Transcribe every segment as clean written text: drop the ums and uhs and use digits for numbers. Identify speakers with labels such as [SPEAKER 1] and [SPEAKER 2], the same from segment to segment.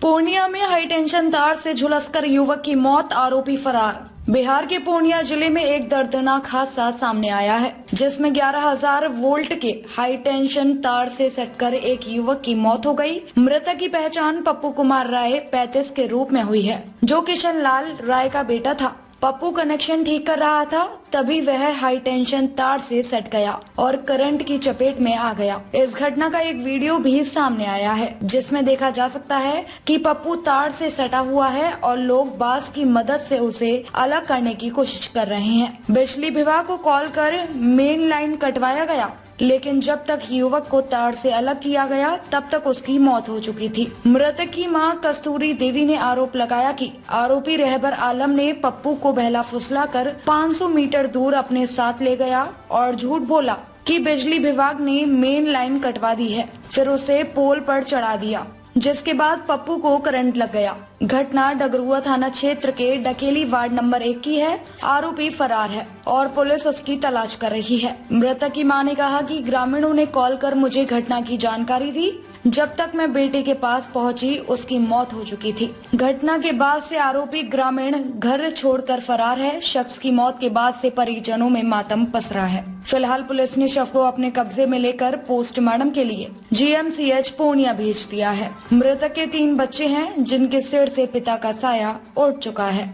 [SPEAKER 1] पूर्णिया में high tension तार से झुलसकर युवक की मौत, आरोपी फरार। बिहार के पूर्णिया जिले में एक दर्दनाक हादसा सामने आया है, जिसमें 11,000 वोल्ट के हाई टेंशन तार से सटकर एक युवक की मौत हो गई। मृतक की पहचान पप्पू कुमार राय 35 के रूप में हुई है, जो किशन लाल राय का बेटा था। पप्पू कनेक्शन ठीक कर रहा था, तभी वह हाई टेंशन तार से सट गया और करंट की चपेट में आ गया। इस घटना का एक वीडियो भी सामने आया है, जिसमें देखा जा सकता है कि पप्पू तार से सटा हुआ है और लोग बांस की मदद से उसे अलग करने की कोशिश कर रहे हैं। बिजली विभाग को कॉल कर मेन लाइन कटवाया गया, लेकिन जब तक युवक को तार से अलग किया गया, तब तक उसकी मौत हो चुकी थी। मृतक की मां कस्तूरी देवी ने आरोप लगाया कि आरोपी रहबर आलम ने पप्पू को बहला फुसलाकर 500 मीटर दूर अपने साथ ले गया और झूठ बोला कि बिजली विभाग ने मेन लाइन कटवा दी है, फिर उसे पोल पर चढ़ा दिया, जिसके बाद पप्पू को करंट लग गया। घटना डगरुआ थाना क्षेत्र के डकेली वार्ड नंबर 1 की है। आरोपी फरार है और पुलिस उसकी तलाश कर रही है। मृतक की मां ने कहा कि ग्रामीणों ने कॉल कर मुझे घटना की जानकारी दी। जब तक मैं बेटे के पास पहुंची, उसकी मौत हो चुकी थी। घटना के बाद से आरोपी ग्रामीण घर छोड़कर फरार है। शख्स की मौत के बाद से परिजनों में मातम पसरा है। फिलहाल पुलिस ने शव को अपने कब्जे में लेकर पोस्टमार्टम के लिए GMCH पूर्णिया भेज दिया है। मृतक के 3 बच्चे हैं, जिनके सिर से पिता का साया उठ चुका है।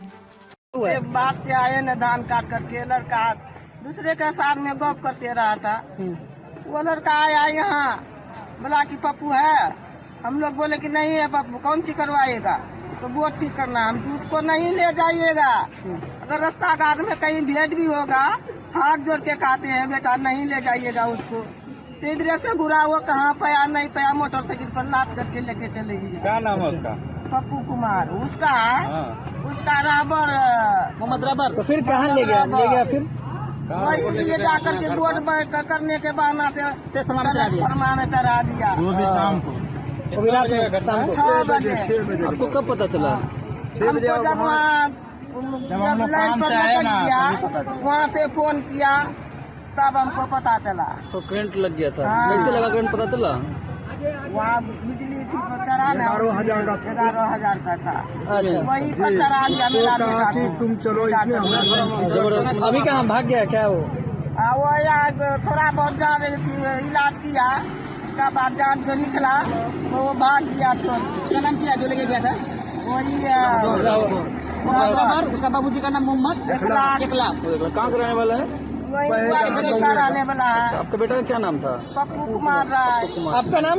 [SPEAKER 2] बात से आए न धान काट करके, लड़का दूसरे के साथ में गप करते रहा था। वो लड़का आया यहाँ, बोला कि पप्पू है। हम लोग बोले कि नहीं है पप्पू, कौन सी करवाएगा? तो बोर्ड ठीक करना, हम तो उसको नहीं ले जाइएगा। अगर रास्ता घाट में कहीं भेंट भी होगा, हाथ जोड़ के कहते हैं बेटा नहीं ले जाइएगा उसको। तो इधर से घुरा, वो कहाँ पाया नहीं पाया, मोटरसाइकिल पर लाद करके लेके चले गए।
[SPEAKER 3] क्या नाम है उसका?
[SPEAKER 2] पप्पू कुमार उसका उसका रहबर
[SPEAKER 4] मोहम्मद रहबर। तो फिर कहाँ ले गया फिर?
[SPEAKER 2] वही ले जाकर के बोर्ड में करने के बहाना से ट्रांसफार्मर में चढ़ा दिया।
[SPEAKER 4] वो भी शाम को
[SPEAKER 2] 6 बजे।
[SPEAKER 4] आपको कब पता चला?
[SPEAKER 2] हमको जब लाइन पर किया, वहाँ से फोन किया, तब हमको पता चला।
[SPEAKER 4] तो करंट लग गया था।
[SPEAKER 2] हाँ।
[SPEAKER 4] कैसे लगा करंट पता चला?
[SPEAKER 2] वहाँ बिजली थी, चढ़ा 11,000 का था।
[SPEAKER 4] अच्छा।
[SPEAKER 2] वही पर चढ़ा दिया मेरा बेटा।
[SPEAKER 5] तुम चलो इसमें।
[SPEAKER 4] अभी कहाँ भाग गया क्या वो?
[SPEAKER 2] वो यार थोड़ा बहुत जान रही थी, इलाज किया। उसका बाद जान जो निकला वो भाग गया।
[SPEAKER 4] क्या नाम किया जो लेके गया था?
[SPEAKER 2] वही
[SPEAKER 4] उसका बाबूजी का नाम मोहम्मद
[SPEAKER 2] 1 लाख।
[SPEAKER 4] कहाँ का रहने वाला है?
[SPEAKER 2] वही रहने वाला है।
[SPEAKER 4] आपका बेटा का क्या नाम था?
[SPEAKER 2] पप्पू कुमार राय।
[SPEAKER 4] आपका नाम?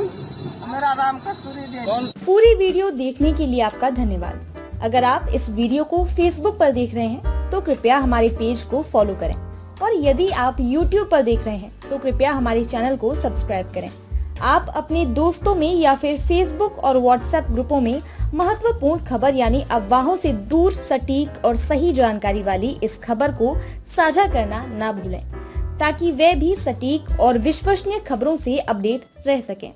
[SPEAKER 2] मेरा नाम कस्तूरी देवी।
[SPEAKER 6] पूरी वीडियो देखने के लिए आपका धन्यवाद। अगर आप इस वीडियो को फेसबुक पर देख रहे हैं तो कृपया हमारे पेज को फॉलो करें, और यदि आप YouTube पर देख रहे हैं तो कृपया हमारे चैनल को सब्सक्राइब करें। आप अपने दोस्तों में या फिर फेसबुक और व्हाट्सएप ग्रुपों में महत्वपूर्ण खबर यानी अफवाहों से दूर सटीक और सही जानकारी वाली इस खबर को साझा करना ना भूलें, ताकि वे भी सटीक और विश्वसनीय खबरों से अपडेट रह सकें।